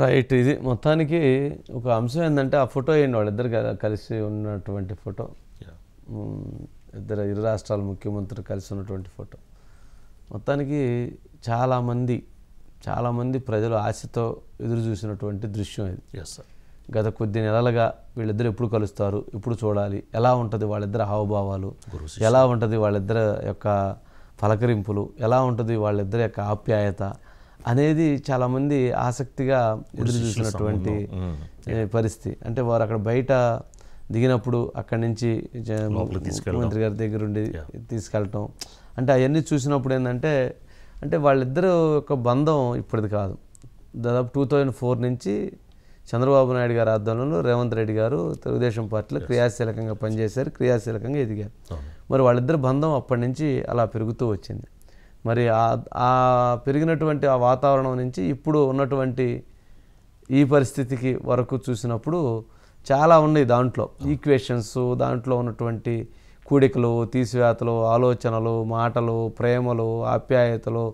Right. ఇది మొత్తానికి ఒక అంశం ఏంటంటే ఆ ఫోటో ఏంటి వాళ్ళిద్దరు కలిసి ఉన్నటువంటి ఫోటో. ఇరు రాష్ట్రాల ముఖ్యమంత్రులు కలిసి ఉన్నటువంటి ఫోటో. మొత్తానికి చాలామంది ప్రజలు ఆశతో ఎదురు చూసినటువంటి దృశ్యం ఇది. గత కొద్ది నెలలుగా వీళ్ళిద్దరు ఎప్పుడు కలుస్తారు, ఎప్పుడు చూడాలి, ఎలా ఉంటుంది వాళ్ళిద్దరు హావభావాలు, ఎలా ఉంటుంది వాళ్ళిద్దరి యొక్క పలకరింపులు, ఎలా ఉంటుంది వాళ్ళిద్దరి యొక్క ఆప్యాయత అనేది చాలామంది ఆసక్తిగా ఎదురు చూసినటువంటి పరిస్థితి. అంటే వారు అక్కడ బయట దిగినప్పుడు అక్కడి నుంచి ముఖ్యమంత్రి గారి దగ్గర ఉండి తీసుకెళ్ళటం అంటే అవన్నీ చూసినప్పుడు ఏంటంటే వాళ్ళిద్దరు యొక్క బంధం ఇప్పటిది కాదు. దాదాపు 2004 నుంచి చంద్రబాబు నాయుడు గారి ఆధ్వర్యంలో రేవంత్ రెడ్డి గారు తెలుగుదేశం పార్టీలో క్రియాశీలకంగా పనిచేశారు, క్రియాశీలకంగా ఎదిగారు. మరి వాళ్ళిద్దరు బంధం అప్పటి నుంచి అలా పెరుగుతూ వచ్చింది. మరి ఆ పెరిగినటువంటి ఆ వాతావరణం నుంచి ఇప్పుడు ఉన్నటువంటి ఈ పరిస్థితికి వరకు చూసినప్పుడు చాలా ఉన్నాయి దాంట్లో ఈక్వేషన్స్, దాంట్లో ఉన్నటువంటి కూడికలు, తీసివేతలు, ఆలోచనలు, మాటలు, ప్రేమలు, ఆప్యాయతలు,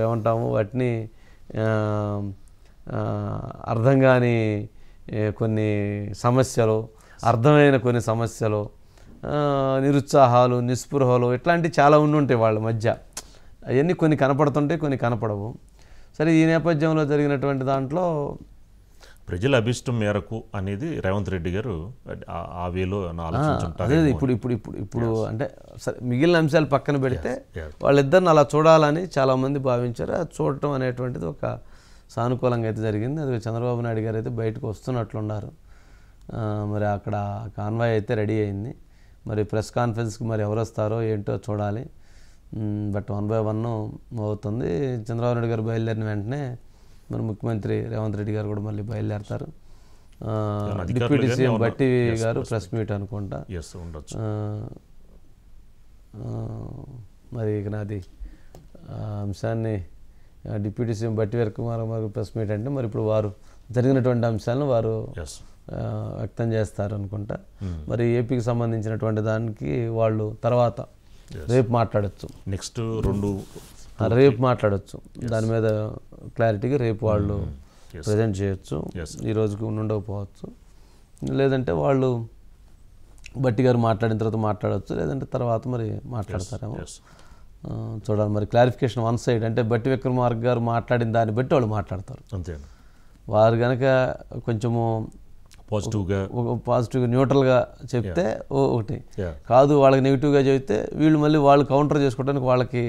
ఏమంటాము వాటిని అర్థం కాని కొన్ని సమస్యలు, అర్థమైన కొన్ని సమస్యలు, నిరుత్సాహాలు, నిస్పృహలు ఇట్లాంటివి చాలా ఉండుంటాయి వాళ్ళ మధ్య. అవన్నీ కొన్ని కనపడుతుంటాయి, కొన్ని కనపడవు. సరే, ఈ నేపథ్యంలో జరిగినటువంటి దాంట్లో ప్రజల అభిష్టం మేరకు అనేది రేవంత్ రెడ్డి గారు ఆ వేలో అదే ఇప్పుడు అంటే సరే మిగిలిన అంశాలు పక్కన పెడితే వాళ్ళిద్దరిని అలా చూడాలని చాలామంది భావించారు. అది చూడటం అనేటువంటిది ఒక సానుకూలంగా అయితే జరిగింది. అది చంద్రబాబు నాయుడు గారు అయితే బయటకు వస్తున్నట్లున్నారు. మరి అక్కడ కాన్వాయ్ అయితే రెడీ అయింది. మరి ప్రెస్ కాన్ఫరెన్స్కి మరి ఎవరు వస్తారో ఏంటో చూడాలి. బట్ 1 by 1 అవుతుంది. చంద్రబాబు నాయుడు గారు బయలుదేరిన వెంటనే మరి ముఖ్యమంత్రి రేవంత్ రెడ్డి గారు కూడా మళ్ళీ బయలుదేరతారు. డిప్యూటీ సీఎం బట్టి గారు ప్రెస్ మీట్ అనుకుంటా. మరి ఇక నాది అంశాన్ని డిప్యూటీ సీఎం బట్టి కుమార్ ప్రెస్ మీట్ అంటే మరి ఇప్పుడు వారు జరిగినటువంటి అంశాలను వారు వ్యక్తం చేస్తారు అనుకుంటా. మరి ఏపీకి సంబంధించినటువంటి దానికి వాళ్ళు తర్వాత రేపు మాట్లాడచ్చు. నెక్స్ట్ రేపు మాట్లాడచ్చు. దాని మీద క్లారిటీగా రేపు వాళ్ళు ప్రజెంట్ చేయొచ్చు. ఈ రోజుకి ఉండకపోవచ్చు. లేదంటే వాళ్ళు బట్టి గారు మాట్లాడిన తర్వాత మాట్లాడవచ్చు, లేదంటే తర్వాత మరి మాట్లాడతారేమో చూడాలి. మరి క్లారిఫికేషన్ వన్ సైడ్ అంటే బట్టి విక్రమార్క గారు మాట్లాడిన దాన్ని బట్టి వాళ్ళు మాట్లాడతారు. వారు కనుక కొంచెము పాజిటివ్గా న్యూట్రల్గా చెప్తే ఒకటి, కాదు వాళ్ళకి నెగిటివ్గా చెప్తే వీళ్ళు మళ్ళీ వాళ్ళు కౌంటర్ చేసుకోవడానికి వాళ్ళకి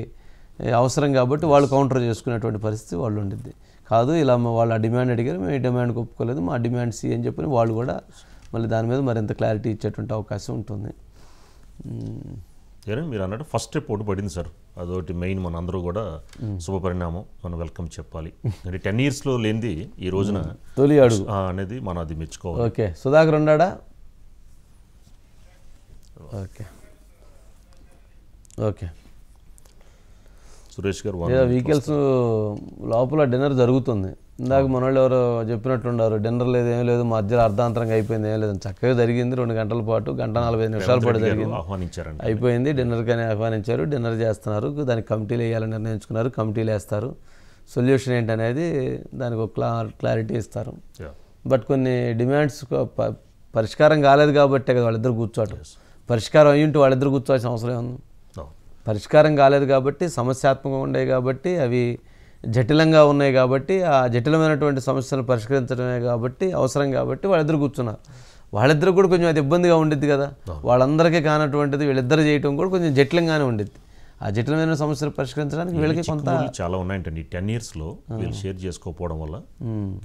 అవసరం కాబట్టి వాళ్ళు కౌంటర్ చేసుకునేటువంటి పరిస్థితి వాళ్ళు ఉండిద్ది. కాదు ఇలా వాళ్ళు ఆ డిమాండ్ అడిగారు, మేము ఈ డిమాండ్కి ఒప్పుకోలేదు, మా డిమాండ్ సి అని చెప్పి వాళ్ళు కూడా మళ్ళీ దాని మీద మరింత క్లారిటీ ఇచ్చేటువంటి అవకాశం ఉంటుంది. మీరు అన్నట్టు ఫస్ట్ స్టెప్ ఒకటి పడింది సార్, అదొకటి మెయిన్. మన అందరూ కూడా శుభపరిణామం, మనం వెల్కమ్ చెప్పాలి. అంటే 10 yearsలో లేనిది ఈ రోజున తొలి అడుగు అనేది మనం అది మెచ్చుకోవాలి. ఓకే, సుధాకర్ ఉన్నాడా? ఓకే ఓకే సురేష్ గారు వెహికల్స్ లోపల డిన్నర్ జరుగుతుంది. ఇందాక మన వాళ్ళు ఎవరో చెప్పినట్లున్నారు, డిన్నర్ లేదు, ఏం లేదు, మధ్యలో అర్ధాంతరంగా అయిపోయింది, ఏం లేదు, చక్కగా జరిగింది. 2 గంటల పాటు, 1:45 పాటు జరిగింది, అయిపోయింది. డిన్నర్కి అని ఆహ్వానించారు, డిన్నర్ చేస్తున్నారు. దానికి కమిటీలు వేయాలని నిర్ణయించుకున్నారు, కమిటీలు వేస్తారు. సొల్యూషన్ ఏంటనేది దానికి ఒక క్లారిటీ ఇస్తారు. బట్ కొన్ని డిమాండ్స్ పరిష్కారం కాలేదు కాబట్టే కదా వాళ్ళిద్దరు కూర్చోవటం. పరిష్కారం అయ్యింటూ వాళ్ళిద్దరు కూర్చోవాల్సిన అవసరం ఉంది. పరిష్కారం కాలేదు కాబట్టి, సమస్యాత్మకంగా ఉన్నాయి కాబట్టి, అవి జటిలంగా ఉన్నాయి కాబట్టి, ఆ జటిలమైనటువంటి సమస్యలను పరిష్కరించడమే కాబట్టి, అవసరం కాబట్టి వాళ్ళిద్దరు కూర్చున్నారు. వాళ్ళిద్దరు కూడా కొంచెం అది ఇబ్బందిగా ఉండిద్ది కదా, వాళ్ళందరికీ కానటువంటిది వీళ్ళిద్దరు చేయటం కూడా కొంచెం జటిలంగానే ఉండిద్ది. ఆ జటిలమైన సమస్యలు పరిష్కరించడానికి వీళ్ళకి కొంత చాలా ఉన్నాయంటండి. 10 yearsలో వీళ్ళు షేర్ చేసుకోకపోవడం వల్ల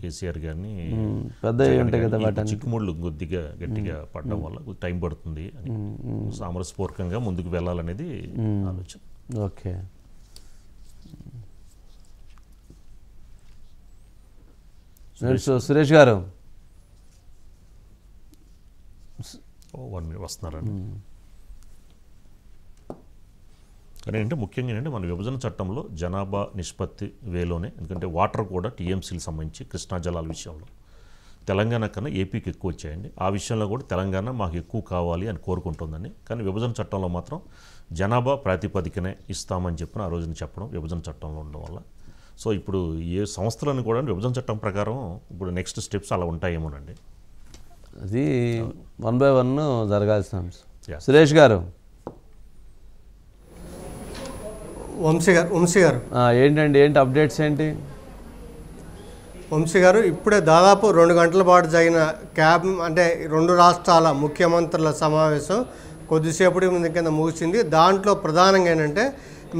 కేసీఆర్ గారిని పెద్ద ఉంటాయి కదా, వాటి చిక్కుముళ్ళు కొద్దిగా గట్టిగా పడడం వల్ల టైం పడుతుంది అని సామరస్యపూర్వకంగా ముందుకు వెళ్ళాలనేది ఆలోచన. ఓకే, సురేష్ గారు 1 minute వస్తున్నారండి. కానీ అంటే ముఖ్యంగా ఏంటంటే మన విభజన చట్టంలో జనాభా నిష్పత్తి వేలోనే, ఎందుకంటే వాటర్ కూడా టీఎంసీలకు సంబంధించి కృష్ణా జలాల విషయంలో తెలంగాణ కన్నా ఏపీకి ఎక్కువ వచ్చాయండి. ఆ విషయంలో కూడా తెలంగాణ మాకు ఎక్కువ కావాలి అని కోరుకుంటుందని. కానీ విభజన చట్టంలో మాత్రం జనాభా ప్రాతిపదికనే ఇస్తామని చెప్పిన ఆ రోజున చెప్పడం విభజన చట్టంలో ఉండడం వల్ల సో ఇప్పుడు ఏ సంస్థలను కూడా విభజన చట్టం ప్రకారం ఇప్పుడు నెక్స్ట్ స్టెప్స్ అలా ఉంటాయేమోనండి. అది 1 by 1 జరగాల్సిన అంశం. సురేష్ గారు, వంశీ గారు ఏంటండి, ఏంటి అప్డేట్స్ ఏంటి? వంశీ గారు, ఇప్పుడే దాదాపు 2 గంటల పాటు జరిగిన అంటే 2 రాష్ట్రాల ముఖ్యమంత్రుల సమావేశం కొద్దిసేపటి ముందు కింద ముగిసింది. దాంట్లో ప్రధానంగా ఏంటంటే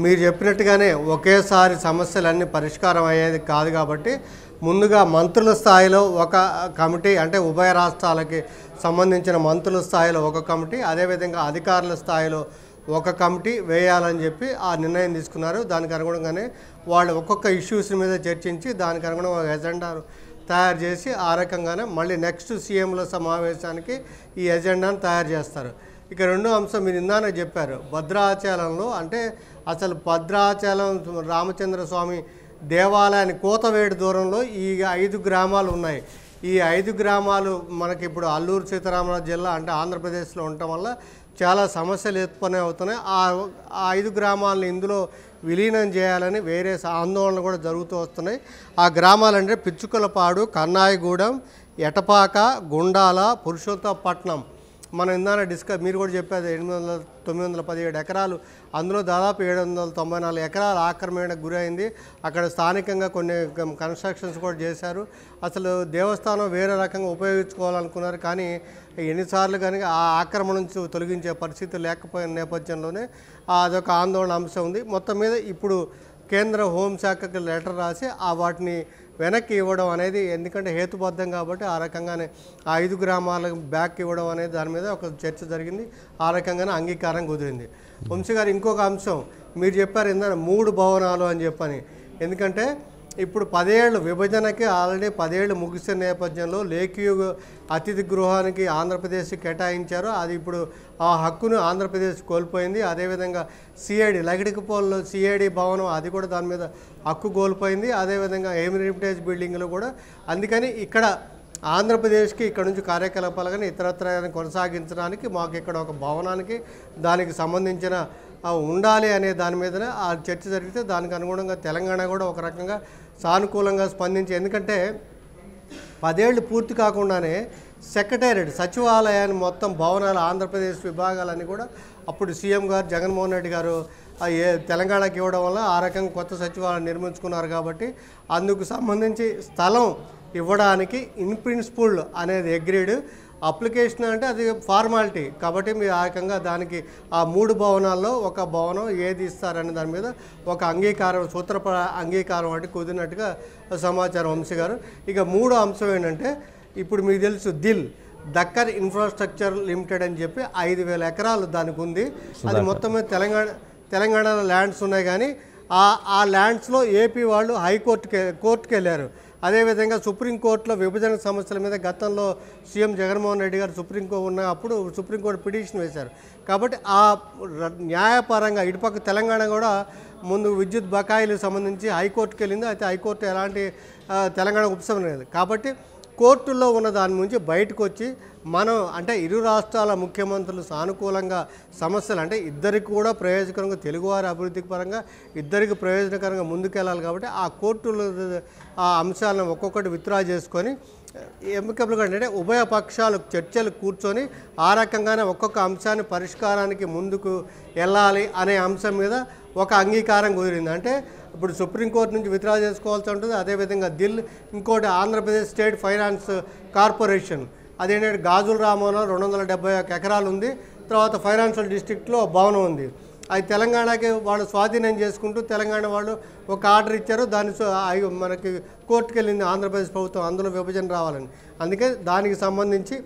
మీరు చెప్పినట్టుగానే ఒకేసారి సమస్యలన్నీ పరిష్కారం అయ్యేది కాదు కాబట్టి ముందుగా మంత్రుల స్థాయిలో ఒక కమిటీ, అంటే ఉభయ రాష్ట్రాలకి సంబంధించిన మంత్రుల స్థాయిలో ఒక కమిటీ, అదేవిధంగా అధికారుల స్థాయిలో ఒక కమిటీ వేయాలని చెప్పి ఆ నిర్ణయం తీసుకున్నారు. దానికి అనుగుణంగానే వాళ్ళు ఒక్కొక్క ఇష్యూస్ మీద చర్చించి దానికి అనుగుణంగా ఎజెండాను తయారు చేసి ఆ రకంగానే మళ్ళీ నెక్స్ట్ సీఎంల సమావేశానికి ఈ ఎజెండాను తయారు చేస్తారు. ఇక రెండో అంశం మీరు ఇందానే చెప్పారు, భద్రాచలంలో అంటే అసలు భద్రాచలం రామచంద్ర స్వామి దేవాలయాన్ని కోతవేడు దూరంలో ఈ 5 గ్రామాలు ఉన్నాయి. ఈ 5 గ్రామాలు మనకి ఇప్పుడు అల్లూరు సీతారామరాజు జిల్లా అంటే ఆంధ్రప్రదేశ్లో ఉండటం వల్ల చాలా సమస్యలు ఉత్పన్నం అవుతున్నాయి. ఆ 5 గ్రామాలను ఇందులో విలీనం చేయాలని వేరే ఆందోళనలు కూడా జరుగుతూ వస్తున్నాయి. ఆ గ్రామాలంటే పిచ్చుకలపాడు, కన్నాయిగూడెం, ఎటపాక, గుండాల, పురుషోత్తపట్నం. మనం ఇందాక మీరు కూడా చెప్పేది 917 ఎకరాలు, అందులో దాదాపు 794 ఎకరాలు ఆక్రమణకు గురైంది. అక్కడ స్థానికంగా కొన్ని కన్స్ట్రక్షన్స్ కూడా చేశారు. అసలు దేవస్థానం వేరే రకంగా ఉపయోగించుకోవాలనుకున్నారు, కానీ ఎన్నిసార్లు కానీ ఆ ఆక్రమణ నుంచి తొలగించే పరిస్థితి లేకపోయిన నేపథ్యంలోనే అదొక ఆందోళన అంశం ఉంది. మొత్తం మీద ఇప్పుడు కేంద్ర హోంశాఖకి లెటర్ రాసి వాటిని వెనక్కి ఇవ్వడం అనేది, ఎందుకంటే హేతుబద్ధం కాబట్టి ఆ రకంగానే ఆ 5 గ్రామాలకు బ్యాక్ ఇవ్వడం అనేది దాని మీద ఒక చర్చ జరిగింది. ఆ రకంగానే అంగీకారం కుదిరింది. వంశీ గారు, ఇంకొక అంశం మీరు చెప్పారు ఇందాక 3 భవనాలు అని చెప్పని. ఎందుకంటే ఇప్పుడు 10 ఏళ్ళు విభజనకి ఆల్రెడీ 10 ఏళ్ళు ముగిసిన నేపథ్యంలో లేక్యూ అతిథి గృహానికి ఆంధ్రప్రదేశ్కి కేటాయించారు. అది ఇప్పుడు ఆ హక్కును ఆంధ్రప్రదేశ్ కోల్పోయింది. అదేవిధంగా సిఐడి లగడికపోల్లో సిఐడి భవనం అది కూడా దాని మీద హక్కు కోల్పోయింది. అదేవిధంగా హెరిటేజ్ బిల్డింగ్లు కూడా. అందుకని ఇక్కడ ఆంధ్రప్రదేశ్కి ఇక్కడ నుంచి కార్యకలాపాలు కానీ ఇతరత్ర కొనసాగించడానికి మాకు ఇక్కడ ఒక భవనానికి దానికి సంబంధించిన ఉండాలి అనే దాని మీదనే ఆ చర్చ జరిగితే దానికి అనుగుణంగా తెలంగాణ కూడా ఒక రకంగా సానుకూలంగా స్పందించి, ఎందుకంటే 10 ఏళ్ళు పూర్తి కాకుండానే సెక్రటేరియట్ సచివాలయాన్ని మొత్తం భవనాలు ఆంధ్రప్రదేశ్ విభాగాలన్నీ కూడా అప్పుడు సీఎం గారు జగన్మోహన్ రెడ్డి గారు తెలంగాణకి ఇవ్వడం వల్ల ఆ రకంగా కొత్త సచివాలయం నిర్మించుకున్నారు. కాబట్టి అందుకు సంబంధించి స్థలం ఇవ్వడానికి ఇన్ ప్రిన్సిపుల్ అనేది అగ్రీడ్. అప్లికేషన్ అంటే అది ఫార్మాలిటీ కాబట్టి మీరు ఆ రకంగా దానికి ఆ 3 భవనాల్లో ఒక భవనం ఏది ఇస్తారనే దాని మీద ఒక అంగీకారం, సూత్రప్రాయ అంగీకారం అంటే కుదిరినట్టుగా సమాచారం. వంశీ గారు, ఇక 3వ అంశం ఏంటంటే ఇప్పుడు మీకు తెలుసు దక్కన్ ఇన్ఫ్రాస్ట్రక్చర్ లిమిటెడ్ అని చెప్పి 5,000 ఎకరాలు దానికి ఉంది. అది మొత్తం మీద తెలంగాణలో ల్యాండ్స్ ఉన్నాయి, కానీ ఆ ల్యాండ్స్లో ఏపీ వాళ్ళు కోర్టుకి వెళ్ళారు. అదేవిధంగా సుప్రీంకోర్టులో విభజన సమస్యల మీద గతంలో సీఎం జగన్మోహన్ రెడ్డి గారు అప్పుడు సుప్రీంకోర్టు పిటిషన్ వేశారు. కాబట్టి ఆ న్యాయపరంగా ఇటుపక్క తెలంగాణ కూడా ముందు విద్యుత్ బకాయిలకు సంబంధించి హైకోర్టుకి వెళ్ళింది. అయితే హైకోర్టు ఎలాంటి తెలంగాణ ఉపశమనం లేదు. కాబట్టి కోర్టుల్లో ఉన్న దాని నుంచి బయటకు వచ్చి మనం అంటే ఇరు రాష్ట్రాల ముఖ్యమంత్రులు సానుకూలంగా సమస్యలు అంటే ఇద్దరికి కూడా ప్రయోజనకరంగా, తెలుగువారి అభివృద్ధికి పరంగా ఇద్దరికి ప్రయోజనకరంగా ముందుకెళ్ళాలి. కాబట్టి ఆ కోర్టులు ఆ అంశాలను ఒక్కొక్కటి విత్డ్రా చేసుకొని ఎమ్మికబుల్గా అంటే ఉభయ పక్షాలు చర్చలు కూర్చొని ఆ రకంగానే ఒక్కొక్క అంశాన్ని పరిష్కారానికి ముందుకు వెళ్ళాలి అనే అంశం మీద ఒక అంగీకారం కుదిరింది. అంటే ఇప్పుడు సుప్రీంకోర్టు నుంచి విత్డ్రా చేసుకోవాల్సి ఉంటుంది. అదేవిధంగా ఇంకోటి ఆంధ్రప్రదేశ్ స్టేట్ ఫైనాన్స్ కార్పొరేషన్ అదేంటంటే గాజుల రామంలో 271 ఎకరాలు ఉంది. తర్వాత ఫైనాన్షియల్ డిస్ట్రిక్ట్లో భవనం ఉంది. అది తెలంగాణకి వాళ్ళు స్వాధీనం చేసుకుంటూ తెలంగాణ వాళ్ళు ఒక ఆర్డర్ ఇచ్చారు. మనకి కోర్టుకు వెళ్ళింది ఆంధ్రప్రదేశ్ ప్రభుత్వం, అందులో విభజన రావాలని. అందుకే దానికి సంబంధించి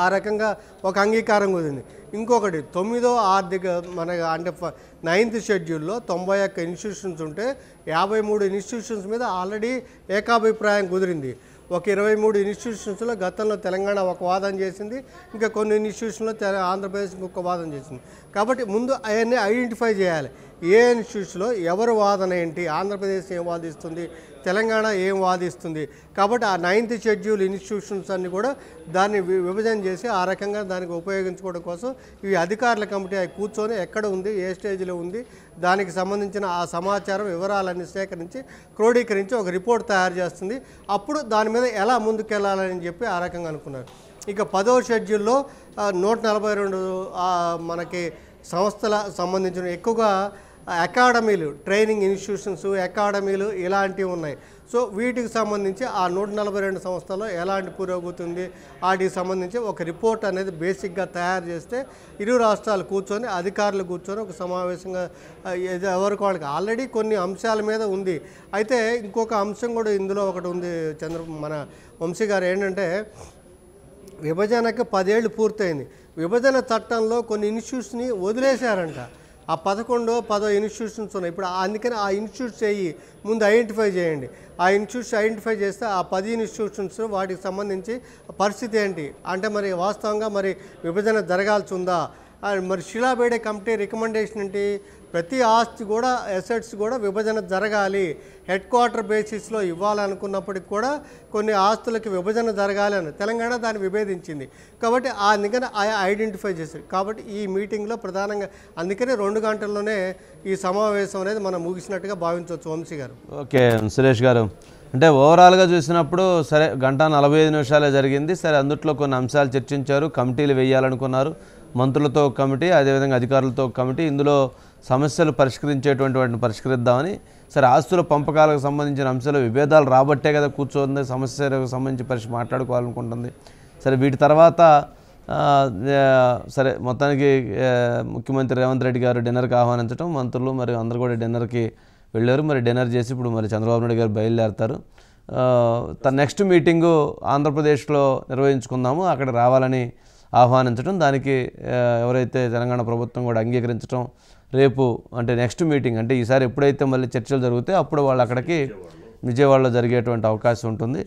ఆ రకంగా ఒక అంగీకారం కుదిరింది. ఇంకొకటి 9వ ఆర్థిక అంటే 9th షెడ్యూల్లో 91 ఇన్స్టిట్యూషన్స్ ఉంటే 53 ఇన్స్టిట్యూషన్స్ మీద ఆల్రెడీ ఏకాభిప్రాయం కుదిరింది. ఒక 23 ఇన్స్టిట్యూషన్స్లో గతంలో తెలంగాణ ఒక వాదన చేసింది, ఇంకా కొన్ని ఇన్స్టిట్యూషన్లో ఆంధ్రప్రదేశ్ ఇంకొక వాదన చేసింది. కాబట్టి ముందు అవన్నీ ఐడెంటిఫై చేయాలి. ఏ ఇన్స్టిట్యూట్స్లో ఎవరు వాదన ఏంటి, ఆంధ్రప్రదేశ్ ఏం వాదిస్తుంది, తెలంగాణ ఏం వాదిస్తుంది. కాబట్టి ఆ 9th షెడ్యూల్ ఇన్స్టిట్యూషన్స్ అన్ని కూడా దాన్ని విభజన చేసి ఆ రకంగా దానికి ఉపయోగించుకోవడం కోసం ఈ అధికారుల కమిటీ కూర్చొని ఎక్కడ ఉంది, ఏ స్టేజ్లో ఉంది, దానికి సంబంధించిన ఆ సమాచారం వివరాలన్నీ సేకరించి క్రోడీకరించి ఒక రిపోర్ట్ తయారు చేస్తుంది. అప్పుడు దాని మీద ఎలా ముందుకెళ్ళాలని చెప్పి ఆ రకంగా అనుకున్నారు. ఇక 10వ షెడ్యూల్లో 142 మనకి సంస్థల సంబంధించిన ఎక్కువగా అకాడమీలు, ట్రైనింగ్ ఇన్స్టిట్యూషన్స్, అకాడమీలు ఇలాంటివి ఉన్నాయి. సో వీటికి సంబంధించి ఆ 142 సంస్థల్లో ఎలాంటి పురోగతి ఉంది వాటికి సంబంధించి ఒక రిపోర్ట్ అనేది బేసిక్గా తయారు చేస్తే ఇరు రాష్ట్రాలు కూర్చొని అధికారులు కూర్చొని ఒక సమావేశంగా ఎవరికి వాళ్ళకి ఆల్రెడీ కొన్ని అంశాల మీద ఉంది. అయితే ఇంకొక అంశం కూడా ఇందులో ఒకటి ఉంది మన వంశీ గారు, ఏంటంటే విభజనకు 10 ఏళ్ళు పూర్తయింది. విభజన చట్టంలో కొన్ని ఇన్స్టిట్యూట్స్ని వదిలేశారంట. ఆ 11-10 ఇన్స్టిట్యూషన్స్ ఉన్నాయి. ఇప్పుడు అందుకని ఆ ఇన్స్టిట్యూట్స్ ముందు ఐడెంటిఫై చేయండి. ఆ ఇన్స్టిట్యూట్స్ ఐడెంటిఫై చేస్తే ఆ 10 ఇన్స్టిట్యూషన్స్ వాటికి సంబంధించి పరిస్థితి ఏంటి అంటే మరి వాస్తవంగా మరి విభజన జరగాల్సి ఉందా, మరి షీలా బేడే కమిటీ రికమెండేషన్ ఏంటి, ప్రతి ఆస్తి కూడా అసెట్స్ కూడా విభజన జరగాలి, హెడ్ క్వార్టర్ బేసిస్లో ఇవ్వాలనుకున్నప్పటికి కూడా కొన్ని ఆస్తులకి విభజన జరగాలి అని తెలంగాణ దాన్ని విభేదించింది. కాబట్టి అందుకని ఐడెంటిఫై చేశారు. కాబట్టి ఈ మీటింగ్లో ప్రధానంగా అందుకనే 2 గంటల్లోనే ఈ సమావేశం అనేది మనం ముగిసినట్టుగా భావించవచ్చు. వంశీ గారు. ఓకే సురేష్ గారు, అంటే ఓవరాల్గా చూసినప్పుడు సరే 1:45 జరిగింది. సరే అందుట్లో కొన్ని అంశాలు చర్చించారు, కమిటీలు వేయాలనుకున్నారు, మంత్రులతో కమిటీ, అదేవిధంగా అధికారులతో కమిటీ. ఇందులో సమస్యలు పరిష్కరించేటువంటి వాటిని పరిష్కరిద్దామని. సరే ఆస్తుల పంపకాలకు సంబంధించిన అంశాలు విభేదాలు రాబట్టే కదా కూర్చోంది, సమస్యలకు సంబంధించి మాట్లాడుకోవాలనుకుంటుంది. సరే వీటి తర్వాత సరే మొత్తానికి ముఖ్యమంత్రి రేవంత్ రెడ్డి గారు డిన్నర్కి ఆహ్వానించడం, మంత్రులు మరి అందరూ కూడా డిన్నర్కి వెళ్ళారు. మరి డిన్నర్ చేసి ఇప్పుడు మరి చంద్రబాబు నాయుడు గారు బయలుదేరుతారు. తన నెక్స్ట్ మీటింగు ఆంధ్రప్రదేశ్లో నిర్వహించుకుందాము, అక్కడ రావాలని ఆహ్వానించడం, దానికి ఎవరైతే తెలంగాణ ప్రభుత్వం కూడా అంగీకరించడం, రేపు అంటే నెక్స్ట్ మీటింగ్ అంటే ఈసారి ఎప్పుడైతే మళ్ళీ చర్చలు జరుగుతాయో అప్పుడు వాళ్ళు అక్కడికి విజయవాడలో జరిగేటువంటి అవకాశం ఉంటుంది.